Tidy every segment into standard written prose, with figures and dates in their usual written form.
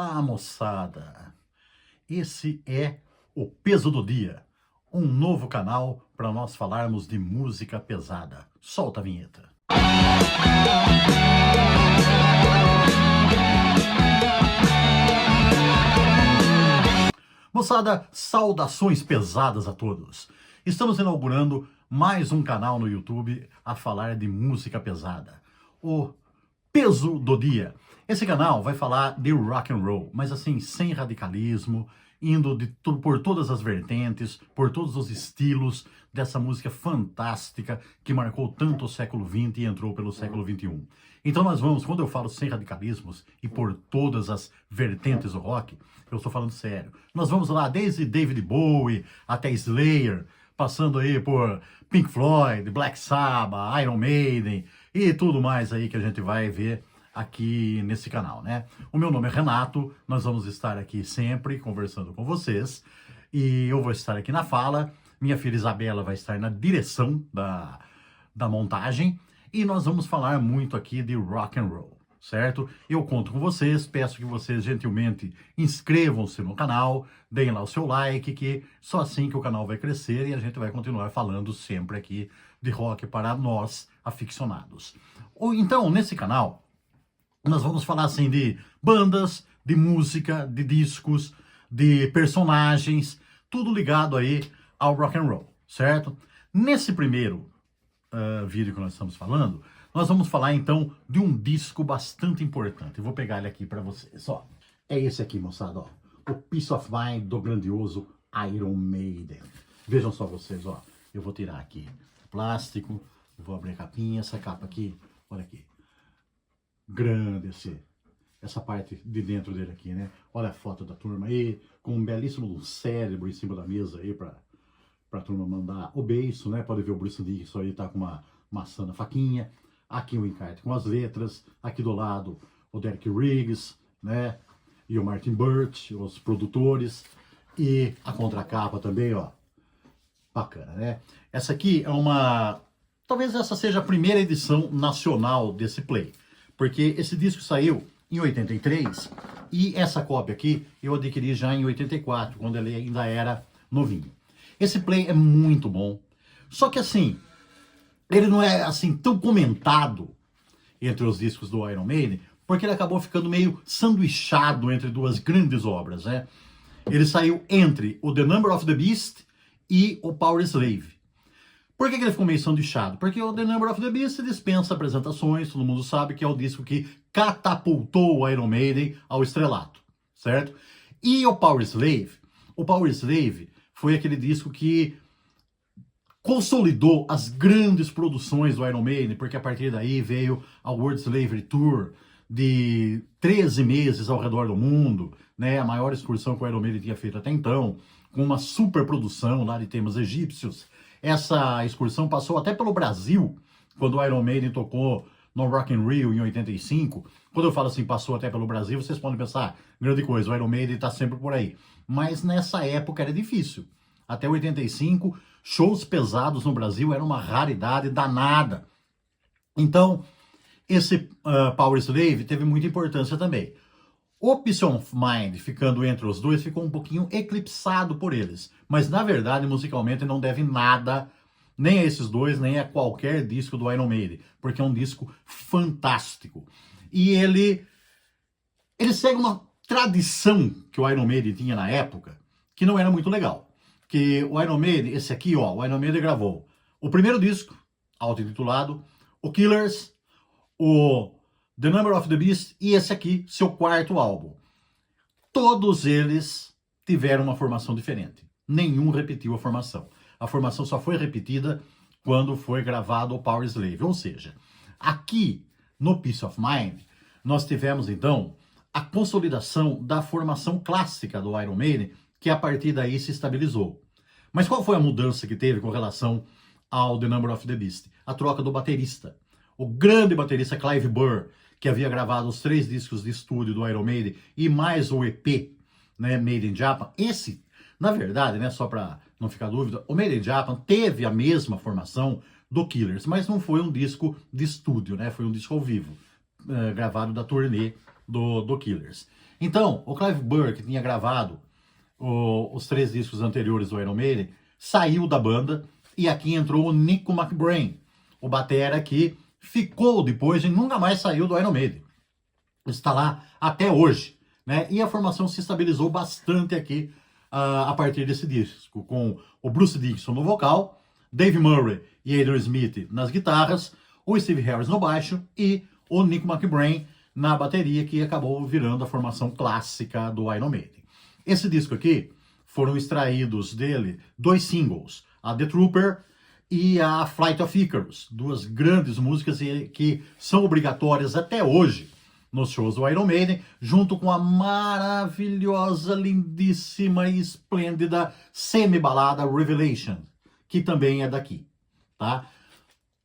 Ah, moçada, esse é o Peso do Dia, um novo canal para nós falarmos de música pesada. Solta a vinheta. Moçada, saudações pesadas a todos. Estamos inaugurando mais um canal no YouTube a falar de música pesada. O Peso do Dia. Esse canal vai falar de rock and roll, mas assim, sem radicalismo, indo por todas as vertentes, por todos os estilos dessa música fantástica que marcou tanto o século XX e entrou pelo século XXI. Então nós vamos, quando eu falo sem radicalismos e por todas as vertentes do rock, eu estou falando sério. Nós vamos lá desde David Bowie até Slayer, passando aí por Pink Floyd, Black Sabbath, Iron Maiden e tudo mais aí que a gente vai ver aqui nesse canal, né? O meu nome é Renato, nós vamos estar aqui sempre conversando com vocês e eu vou estar aqui na fala, minha filha Isabela vai estar na direção da montagem e nós vamos falar muito aqui de rock and roll, certo? Eu conto com vocês, peço que vocês gentilmente inscrevam-se no canal, deem lá o seu like, que só assim que o canal vai crescer e a gente vai continuar falando sempre aqui de rock para nós aficionados. Então, nesse canal, nós vamos falar assim de bandas, de música, de discos, de personagens, tudo ligado aí ao rock and roll, certo? Nesse primeiro vídeo que nós estamos falando, nós vamos falar então de um disco bastante importante. Eu vou pegar ele aqui para vocês, ó. É esse aqui, moçada, ó. O Peace of Mind do grandioso Iron Maiden. Vejam só vocês, ó. Eu vou tirar aqui o plástico, vou abrir a capinha, essa capa aqui, olha aqui. Grande essa parte de dentro dele aqui, né? Olha a foto da turma aí, com um belíssimo cérebro em cima da mesa aí pra turma mandar o beiço, né? Pode ver o Bruce Lee, isso aí tá com uma maçã na faquinha. Aqui o encarte com as letras, aqui do lado o Derek Riggs, né? E o Martin Birch, os produtores. E a contracapa também, ó. Bacana, né? Essa aqui é uma... Talvez essa seja a primeira edição nacional desse play. Porque esse disco saiu em 83 e essa cópia aqui eu adquiri já em 84, quando ele ainda era novinho. Esse play é muito bom, só que assim, ele não é assim tão comentado entre os discos do Iron Maiden, porque ele acabou ficando meio sanduichado entre duas grandes obras, né? Ele saiu entre o The Number of the Beast e o Powerslave. Por que ele ficou meio sanduichado? Porque o The Number of the Beast dispensa apresentações, todo mundo sabe que é o disco que catapultou o Iron Maiden ao estrelato, certo? E o Powerslave foi aquele disco que consolidou as grandes produções do Iron Maiden, porque a partir daí veio a World Slavery Tour de 13 meses ao redor do mundo, né? A maior excursão que o Iron Maiden tinha feito até então, com uma super produção lá de temas egípcios. Essa excursão passou até pelo Brasil, quando o Iron Maiden tocou no Rock in Rio em 85. Quando eu falo assim, passou até pelo Brasil, vocês podem pensar, grande coisa, o Iron Maiden está sempre por aí. Mas nessa época era difícil. Até 85, shows pesados no Brasil era uma raridade danada. Então, esse Powerslave teve muita importância também. O Peace of Mind, ficando entre os dois, ficou um pouquinho eclipsado por eles. Mas, na verdade, musicalmente, não deve nada nem a esses dois, nem a qualquer disco do Iron Maiden. Porque é um disco fantástico. E ele segue uma tradição que o Iron Maiden tinha na época, que não era muito legal. Que o Iron Maiden, esse aqui, ó, o Iron Maiden gravou o primeiro disco, auto-intitulado, o Killers, o The Number of the Beast e esse aqui, seu quarto álbum. Todos eles tiveram uma formação diferente. Nenhum repetiu a formação. A formação só foi repetida quando foi gravado o Powerslave. Ou seja, aqui no Peace of Mind, nós tivemos então a consolidação da formação clássica do Iron Maiden, que a partir daí se estabilizou. Mas qual foi a mudança que teve com relação ao The Number of the Beast? A troca do baterista. O grande baterista Clive Burr, que havia gravado os 3 discos de estúdio do Iron Maiden e mais o EP, né, Made in Japan. Esse, na verdade, né, só para não ficar dúvida, o Made in Japan teve a mesma formação do Killers, mas não foi um disco de estúdio, né, foi um disco ao vivo, gravado da turnê do Killers. Então, o Clive Burr, que tinha gravado os 3 discos anteriores do Iron Maiden, saiu da banda e aqui entrou o Nico McBrain, o batera que ficou depois e nunca mais saiu do Iron Maiden. Está lá até hoje, né? E a formação se estabilizou bastante aqui a partir desse disco, com o Bruce Dickinson no vocal, Dave Murray e Adrian Smith nas guitarras, o Steve Harris no baixo e o Nico McBrain na bateria, que acabou virando a formação clássica do Iron Maiden. Esse disco aqui foram extraídos dele 2 singles, a The Trooper e a Flight of Icarus, 2 grandes músicas que são obrigatórias até hoje nos shows do Iron Maiden, junto com a maravilhosa, lindíssima e esplêndida semi-balada Revelation, que também é daqui, tá?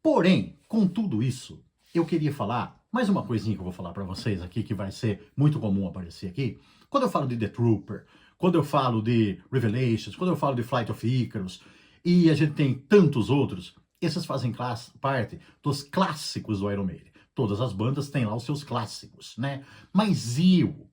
Porém, com tudo isso, eu queria falar mais uma coisinha que eu vou falar para vocês aqui, que vai ser muito comum aparecer aqui. Quando eu falo de The Trooper, quando eu falo de Revelations, quando eu falo de Flight of Icarus, e a gente tem tantos outros, esses fazem parte dos clássicos do Iron Maiden. Todas as bandas têm lá os seus clássicos, né? Mas eu,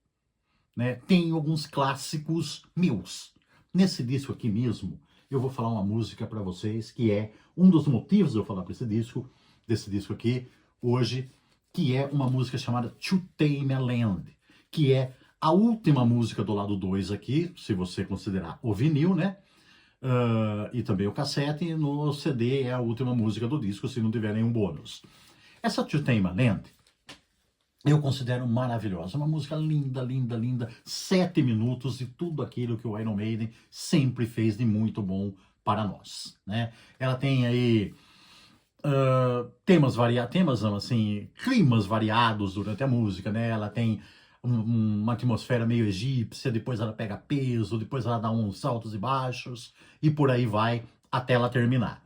né, tenho alguns clássicos meus. Nesse disco aqui mesmo, eu vou falar uma música para vocês, que é um dos motivos de eu falar desse disco aqui, hoje, que é uma música chamada To Tame a Land, que é a última música do lado 2 aqui, se você considerar o vinil, né? E também o cassete, no CD é a última música do disco, se não tiver nenhum bônus. Essa To Tame a Land, eu considero maravilhosa, uma música linda, linda, linda, 7 minutos de tudo aquilo que o Iron Maiden sempre fez de muito bom para nós, né? Ela tem aí climas variados durante a música, né? Ela tem uma atmosfera meio egípcia, depois ela pega peso, depois ela dá uns altos e baixos, e por aí vai até ela terminar.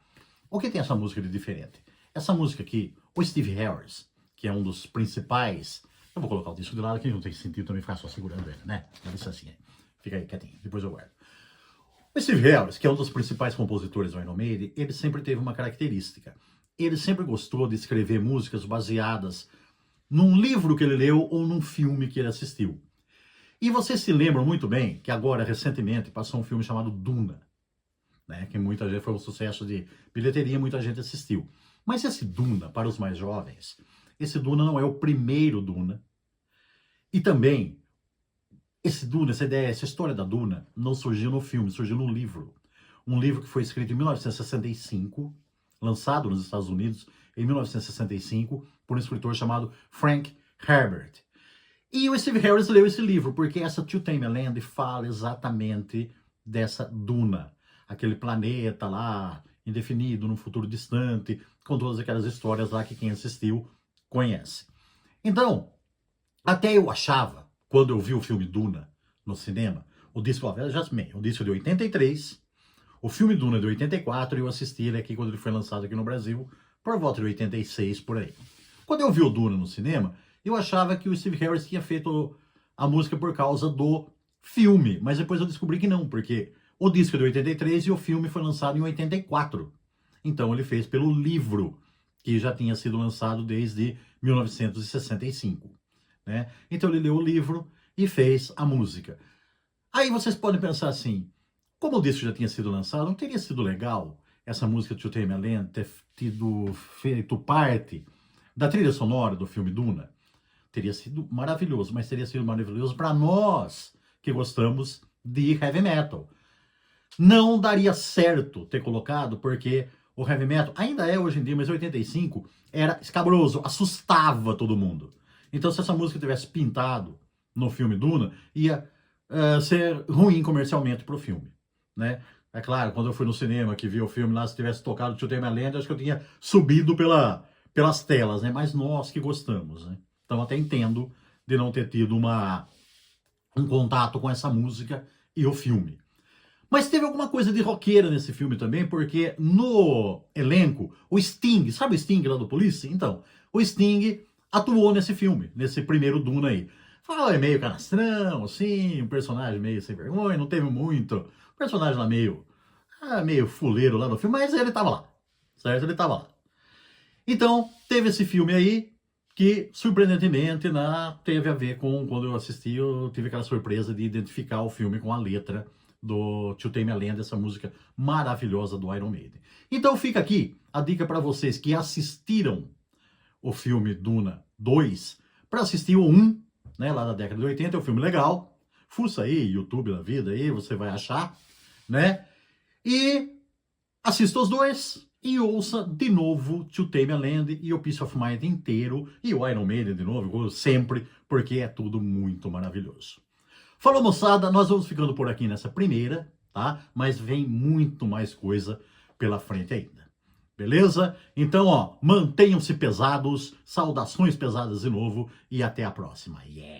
O que tem essa música de diferente? Essa música aqui, o Steve Harris, que é um dos principais... Eu vou colocar o disco de lado aqui, não tem sentido também ficar só segurando ele, né? Dá licencinha. Fica aí quietinho, depois eu guardo. O Steve Harris, que é um dos principais compositores do Iron Maiden, ele sempre teve uma característica. Ele sempre gostou de escrever músicas baseadas num livro que ele leu ou num filme que ele assistiu. E vocês se lembram muito bem que agora, recentemente, passou um filme chamado Duna, né? Que muita gente foi um sucesso de bilheteria, muita gente assistiu. Mas esse Duna, para os mais jovens, esse Duna não é o primeiro Duna. E também, esse Duna, essa ideia, essa história da Duna não surgiu no filme, surgiu no livro. Um livro que foi escrito em 1965, lançado nos Estados Unidos em 1965, por um escritor chamado Frank Herbert. E o Steve Harris leu esse livro, porque essa To Tame a Land fala exatamente dessa Duna, aquele planeta lá, indefinido, num futuro distante, com todas aquelas histórias lá que quem assistiu conhece. Então, até eu achava, quando eu vi o filme Duna no cinema, o disco de 83, o filme Duna de 84, e eu assisti ele aqui quando ele foi lançado aqui no Brasil, por volta de 86, por aí. Quando eu vi o Duna no cinema, eu achava que o Steve Harris tinha feito a música por causa do filme, mas depois eu descobri que não, porque o disco é de 83 e o filme foi lançado em 84. Então ele fez pelo livro, que já tinha sido lançado desde 1965. Né? Então ele leu o livro e fez a música. Aí vocês podem pensar assim, como o disco já tinha sido lançado, não teria sido legal essa música To Tame a Land ter feito parte da trilha sonora do filme Duna? Teria sido maravilhoso, mas teria sido maravilhoso para nós que gostamos de heavy metal. Não daria certo ter colocado, porque o heavy metal ainda é hoje em dia, mas em 85 era escabroso, assustava todo mundo. Então se essa música tivesse pintado no filme Duna, ia ser ruim comercialmente pro filme, né? É claro, quando eu fui no cinema que vi o filme lá, se tivesse tocado To Tame a Land, acho que eu tinha subido pelas telas, né? Mas nós que gostamos, né? Então até entendo de não ter tido um contato com essa música e o filme. Mas teve alguma coisa de roqueira nesse filme também, porque no elenco, o Sting, sabe o Sting lá do Police? Então, o Sting atuou nesse filme, nesse primeiro Duna aí. Fala, é meio canastrão, assim, um personagem meio sem vergonha, não teve muito. Um personagem lá meio fuleiro lá no filme, mas ele tava lá, certo? Ele tava lá. Então, teve esse filme aí, que, surpreendentemente, teve a ver com, quando eu assisti, eu tive aquela surpresa de identificar o filme com a letra do To Tame a Land, essa música maravilhosa do Iron Maiden. Então fica aqui a dica para vocês que assistiram o filme Duna 2, para assistir o 1, né, lá da década de 80, é um filme legal. Fuça aí, YouTube da vida, aí você vai achar, né? E assista os dois e ouça de novo To Tame a Land e o Peace of Mind inteiro e o Iron Maiden de novo, sempre, porque é tudo muito maravilhoso. Falou, moçada, nós vamos ficando por aqui nessa primeira, tá? Mas vem muito mais coisa pela frente ainda. Beleza? Então, ó, mantenham-se pesados, saudações pesadas de novo e até a próxima. Yeah!